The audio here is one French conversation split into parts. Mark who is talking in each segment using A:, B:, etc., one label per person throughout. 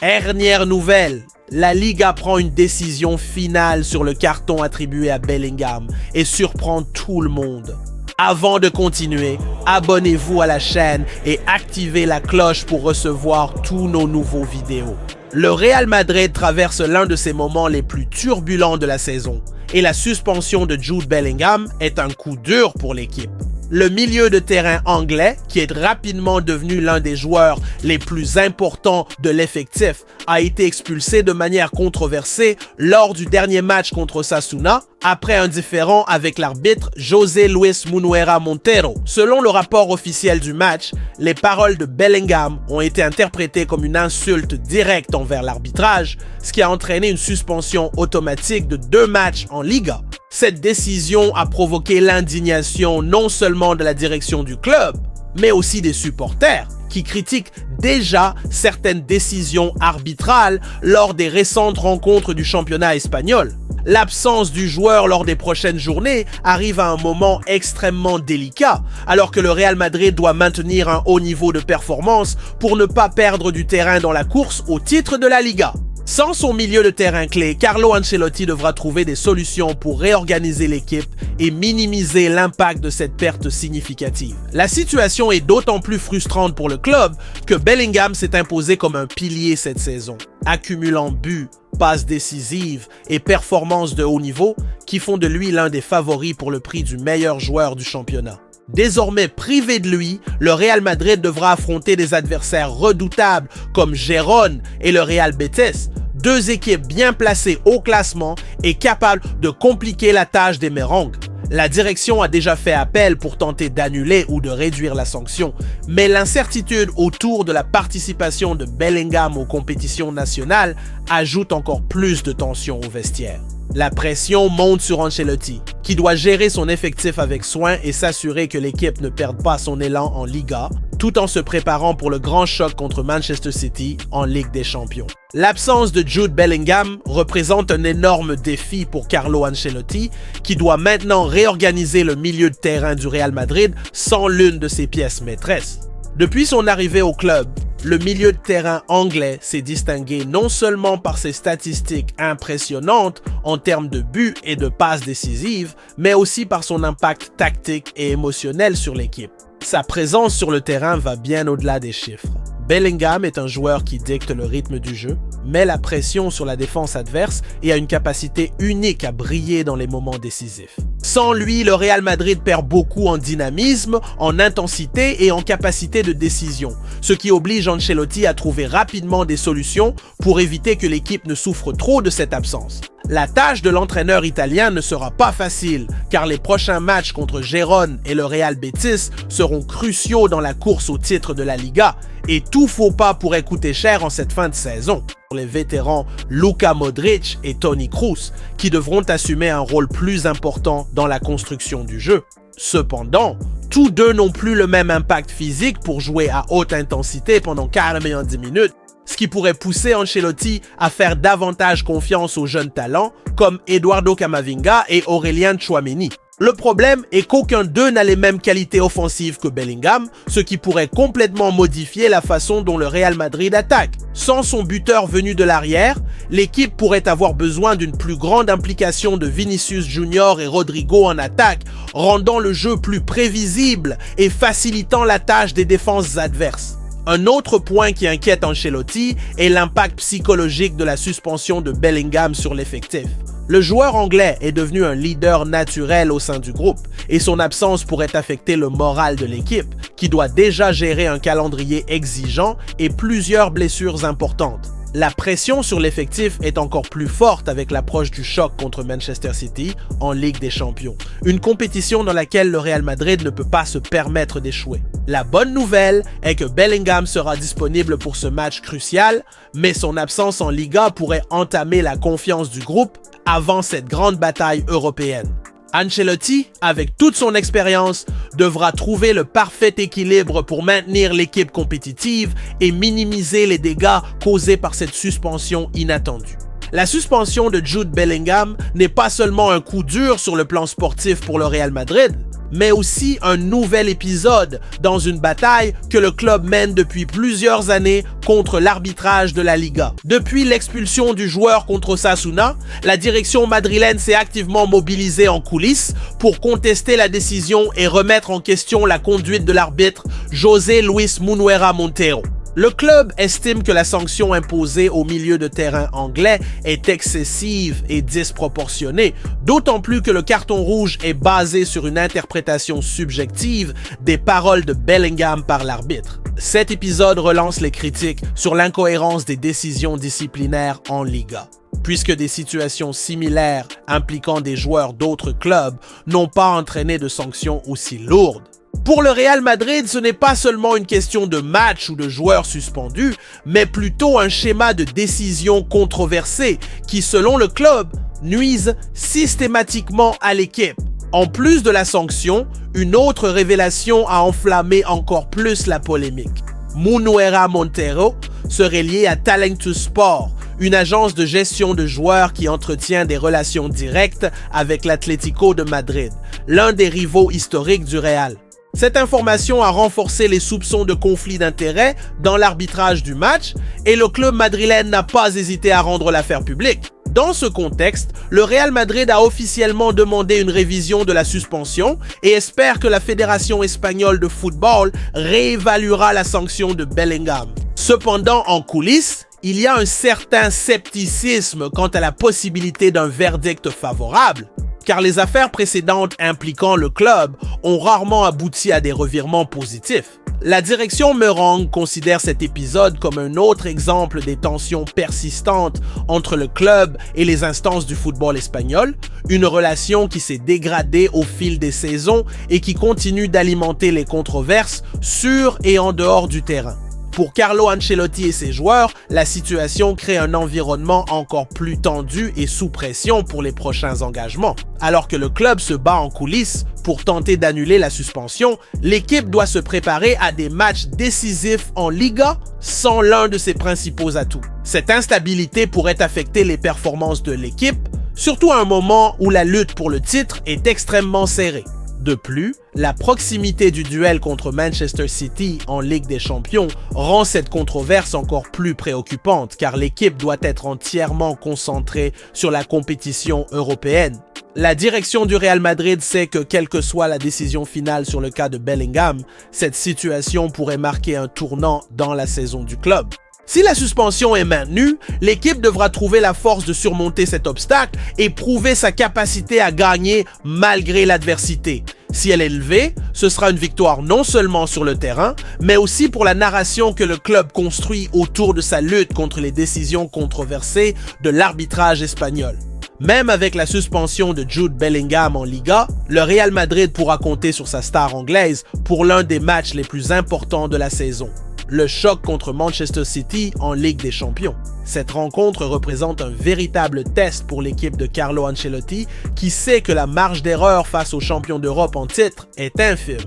A: Dernière nouvelle, la Liga prend une décision finale sur le carton attribué à Bellingham et surprend tout le monde. Avant de continuer, abonnez-vous à la chaîne et activez la cloche pour recevoir tous nos nouveaux vidéos. Le Real Madrid traverse l'un de ses moments les plus turbulents de la saison et la suspension de Jude Bellingham est un coup dur pour l'équipe. Le milieu de terrain anglais, qui est rapidement devenu l'un des joueurs les plus importants de l'effectif, a été expulsé de manière controversée lors du dernier match contre Osasuna, après un différend avec l'arbitre José Luis Munuera Montero. Selon le rapport officiel du match, les paroles de Bellingham ont été interprétées comme une insulte directe envers l'arbitrage, ce qui a entraîné une suspension automatique de 2 matchs en Liga. Cette décision a provoqué l'indignation non seulement de la direction du club, mais aussi des supporters, qui critiquent déjà certaines décisions arbitrales lors des récentes rencontres du championnat espagnol. L'absence du joueur lors des prochaines journées arrive à un moment extrêmement délicat, alors que le Real Madrid doit maintenir un haut niveau de performance pour ne pas perdre du terrain dans la course au titre de la Liga. Sans son milieu de terrain clé, Carlo Ancelotti devra trouver des solutions pour réorganiser l'équipe et minimiser l'impact de cette perte significative. La situation est d'autant plus frustrante pour le club que Bellingham s'est imposé comme un pilier cette saison, accumulant buts, passes décisives et performances de haut niveau qui font de lui l'un des favoris pour le prix du meilleur joueur du championnat. Désormais privé de lui, le Real Madrid devra affronter des adversaires redoutables comme Gérone et le Real Betis, 2 équipes bien placées au classement et capables de compliquer la tâche des Merengues. La direction a déjà fait appel pour tenter d'annuler ou de réduire la sanction, mais l'incertitude autour de la participation de Bellingham aux compétitions nationales ajoute encore plus de tension au vestiaire. La pression monte sur Ancelotti, qui doit gérer son effectif avec soin et s'assurer que l'équipe ne perde pas son élan en Liga, tout en se préparant pour le grand choc contre Manchester City en Ligue des Champions. L'absence de Jude Bellingham représente un énorme défi pour Carlo Ancelotti, qui doit maintenant réorganiser le milieu de terrain du Real Madrid sans l'une de ses pièces maîtresses. Depuis son arrivée au club, le milieu de terrain anglais s'est distingué non seulement par ses statistiques impressionnantes en termes de buts et de passes décisives, mais aussi par son impact tactique et émotionnel sur l'équipe. Sa présence sur le terrain va bien au-delà des chiffres. Bellingham est un joueur qui dicte le rythme du jeu, met la pression sur la défense adverse et a une capacité unique à briller dans les moments décisifs. Sans lui, le Real Madrid perd beaucoup en dynamisme, en intensité et en capacité de décision, ce qui oblige Ancelotti à trouver rapidement des solutions pour éviter que l'équipe ne souffre trop de cette absence. La tâche de l'entraîneur italien ne sera pas facile, car les prochains matchs contre Gérone et le Real Betis seront cruciaux dans la course au titre de la Liga, et tout faux pas pourrait coûter cher en cette fin de saison. Pour les vétérans Luka Modric et Toni Kroos, qui devront assumer un rôle plus important dans la construction du jeu. Cependant, tous deux n'ont plus le même impact physique pour jouer à haute intensité pendant 90 minutes, ce qui pourrait pousser Ancelotti à faire davantage confiance aux jeunes talents comme Eduardo Camavinga et Aurélien Tchouaméni. Le problème est qu'aucun d'eux n'a les mêmes qualités offensives que Bellingham, ce qui pourrait complètement modifier la façon dont le Real Madrid attaque. Sans son buteur venu de l'arrière, l'équipe pourrait avoir besoin d'une plus grande implication de Vinicius Junior et Rodrigo en attaque, rendant le jeu plus prévisible et facilitant la tâche des défenses adverses. Un autre point qui inquiète Ancelotti est l'impact psychologique de la suspension de Bellingham sur l'effectif. Le joueur anglais est devenu un leader naturel au sein du groupe et son absence pourrait affecter le moral de l'équipe, qui doit déjà gérer un calendrier exigeant et plusieurs blessures importantes. La pression sur l'effectif est encore plus forte avec l'approche du choc contre Manchester City en Ligue des Champions, une compétition dans laquelle le Real Madrid ne peut pas se permettre d'échouer. La bonne nouvelle est que Bellingham sera disponible pour ce match crucial, mais son absence en Liga pourrait entamer la confiance du groupe avant cette grande bataille européenne. Ancelotti, avec toute son expérience, devra trouver le parfait équilibre pour maintenir l'équipe compétitive et minimiser les dégâts causés par cette suspension inattendue. La suspension de Jude Bellingham n'est pas seulement un coup dur sur le plan sportif pour le Real Madrid, mais aussi un nouvel épisode dans une bataille que le club mène depuis plusieurs années contre l'arbitrage de la Liga. Depuis l'expulsion du joueur contre Osasuna, la direction madrilène s'est activement mobilisée en coulisses pour contester la décision et remettre en question la conduite de l'arbitre José Luis Munuera Montero. Le club estime que la sanction imposée au milieu de terrain anglais est excessive et disproportionnée, d'autant plus que le carton rouge est basé sur une interprétation subjective des paroles de Bellingham par l'arbitre. Cet épisode relance les critiques sur l'incohérence des décisions disciplinaires en Liga, puisque des situations similaires impliquant des joueurs d'autres clubs n'ont pas entraîné de sanctions aussi lourdes. Pour le Real Madrid, ce n'est pas seulement une question de match ou de joueurs suspendus, mais plutôt un schéma de décision controversé qui, selon le club, nuisent systématiquement à l'équipe. En plus de la sanction, une autre révélation a enflammé encore plus la polémique. Munuera Montero serait lié à Talentus Sport, une agence de gestion de joueurs qui entretient des relations directes avec l'Atlético de Madrid, l'un des rivaux historiques du Real. Cette information a renforcé les soupçons de conflit d'intérêts dans l'arbitrage du match et le club madrilène n'a pas hésité à rendre l'affaire publique. Dans ce contexte, le Real Madrid a officiellement demandé une révision de la suspension et espère que la Fédération espagnole de football réévaluera la sanction de Bellingham. Cependant, en coulisses, il y a un certain scepticisme quant à la possibilité d'un verdict favorable, car les affaires précédentes impliquant le club ont rarement abouti à des revirements positifs. La direction Merengue considère cet épisode comme un autre exemple des tensions persistantes entre le club et les instances du football espagnol, une relation qui s'est dégradée au fil des saisons et qui continue d'alimenter les controverses sur et en dehors du terrain. Pour Carlo Ancelotti et ses joueurs, la situation crée un environnement encore plus tendu et sous pression pour les prochains engagements. Alors que le club se bat en coulisses pour tenter d'annuler la suspension, l'équipe doit se préparer à des matchs décisifs en Liga sans l'un de ses principaux atouts. Cette instabilité pourrait affecter les performances de l'équipe, surtout à un moment où la lutte pour le titre est extrêmement serrée. De plus, la proximité du duel contre Manchester City en Ligue des Champions rend cette controverse encore plus préoccupante car l'équipe doit être entièrement concentrée sur la compétition européenne. La direction du Real Madrid sait que quelle que soit la décision finale sur le cas de Bellingham, cette situation pourrait marquer un tournant dans la saison du club. Si la suspension est maintenue, l'équipe devra trouver la force de surmonter cet obstacle et prouver sa capacité à gagner malgré l'adversité. Si elle est levée, ce sera une victoire non seulement sur le terrain, mais aussi pour la narration que le club construit autour de sa lutte contre les décisions controversées de l'arbitrage espagnol. Même avec la suspension de Jude Bellingham en Liga, le Real Madrid pourra compter sur sa star anglaise pour l'un des matchs les plus importants de la saison. Le choc contre Manchester City en Ligue des Champions. Cette rencontre représente un véritable test pour l'équipe de Carlo Ancelotti qui sait que la marge d'erreur face aux champions d'Europe en titre est infime.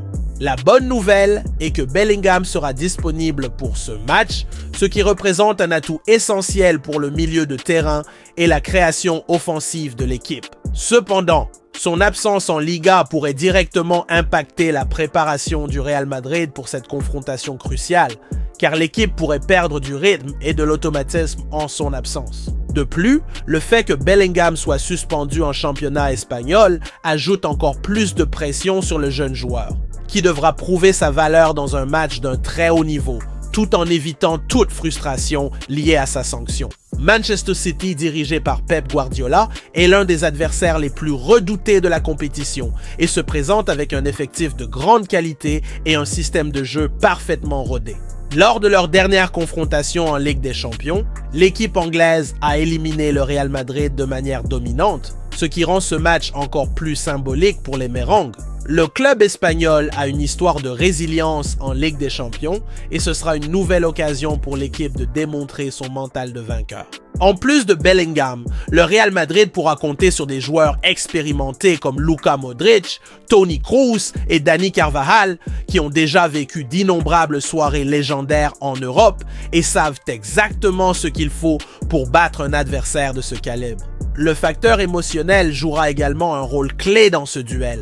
A: La bonne nouvelle est que Bellingham sera disponible pour ce match, ce qui représente un atout essentiel pour le milieu de terrain et la création offensive de l'équipe. Cependant, son absence en Liga pourrait directement impacter la préparation du Real Madrid pour cette confrontation cruciale, car l'équipe pourrait perdre du rythme et de l'automatisme en son absence. De plus, le fait que Bellingham soit suspendu en championnat espagnol ajoute encore plus de pression sur le jeune joueur, qui devra prouver sa valeur dans un match d'un très haut niveau, tout en évitant toute frustration liée à sa sanction. Manchester City, dirigé par Pep Guardiola, est l'un des adversaires les plus redoutés de la compétition et se présente avec un effectif de grande qualité et un système de jeu parfaitement rodé. Lors de leur dernière confrontation en Ligue des Champions, l'équipe anglaise a éliminé le Real Madrid de manière dominante, ce qui rend ce match encore plus symbolique pour les Merengues. Le club espagnol a une histoire de résilience en Ligue des Champions et ce sera une nouvelle occasion pour l'équipe de démontrer son mental de vainqueur. En plus de Bellingham, le Real Madrid pourra compter sur des joueurs expérimentés comme Luka Modric, Toni Kroos et Dani Carvajal qui ont déjà vécu d'innombrables soirées légendaires en Europe et savent exactement ce qu'il faut pour battre un adversaire de ce calibre. Le facteur émotionnel jouera également un rôle clé dans ce duel,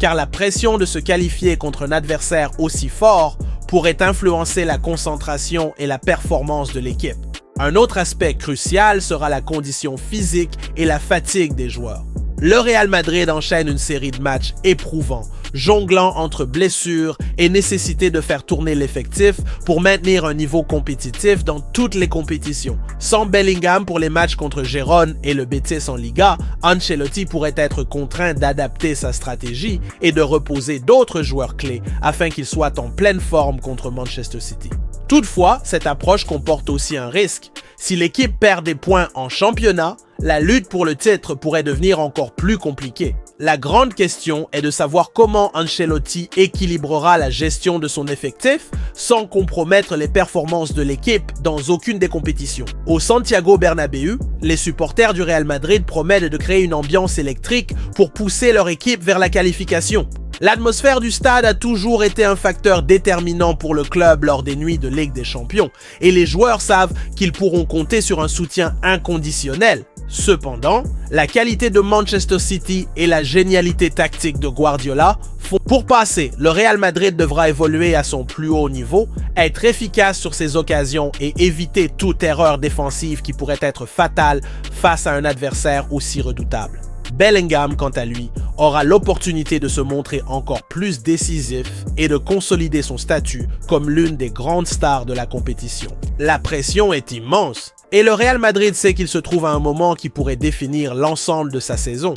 A: car la pression de se qualifier contre un adversaire aussi fort pourrait influencer la concentration et la performance de l'équipe. Un autre aspect crucial sera la condition physique et la fatigue des joueurs. Le Real Madrid enchaîne une série de matchs éprouvants, jonglant entre blessures et nécessité de faire tourner l'effectif pour maintenir un niveau compétitif dans toutes les compétitions. Sans Bellingham pour les matchs contre Gérone et le Betis en Liga, Ancelotti pourrait être contraint d'adapter sa stratégie et de reposer d'autres joueurs clés afin qu'ils soient en pleine forme contre Manchester City. Toutefois, cette approche comporte aussi un risque. Si l'équipe perd des points en championnat, la lutte pour le titre pourrait devenir encore plus compliquée. La grande question est de savoir comment Ancelotti équilibrera la gestion de son effectif sans compromettre les performances de l'équipe dans aucune des compétitions. Au Santiago Bernabéu, les supporters du Real Madrid promettent de créer une ambiance électrique pour pousser leur équipe vers la qualification. L'atmosphère du stade a toujours été un facteur déterminant pour le club lors des nuits de Ligue des Champions, et les joueurs savent qu'ils pourront compter sur un soutien inconditionnel. Cependant, la qualité de Manchester City et la génialité tactique de Guardiola font pour passer, le Real Madrid devra évoluer à son plus haut niveau, être efficace sur ses occasions et éviter toute erreur défensive qui pourrait être fatale face à un adversaire aussi redoutable. Bellingham, quant à lui, aura l'opportunité de se montrer encore plus décisif et de consolider son statut comme l'une des grandes stars de la compétition. La pression est immense et le Real Madrid sait qu'il se trouve à un moment qui pourrait définir l'ensemble de sa saison.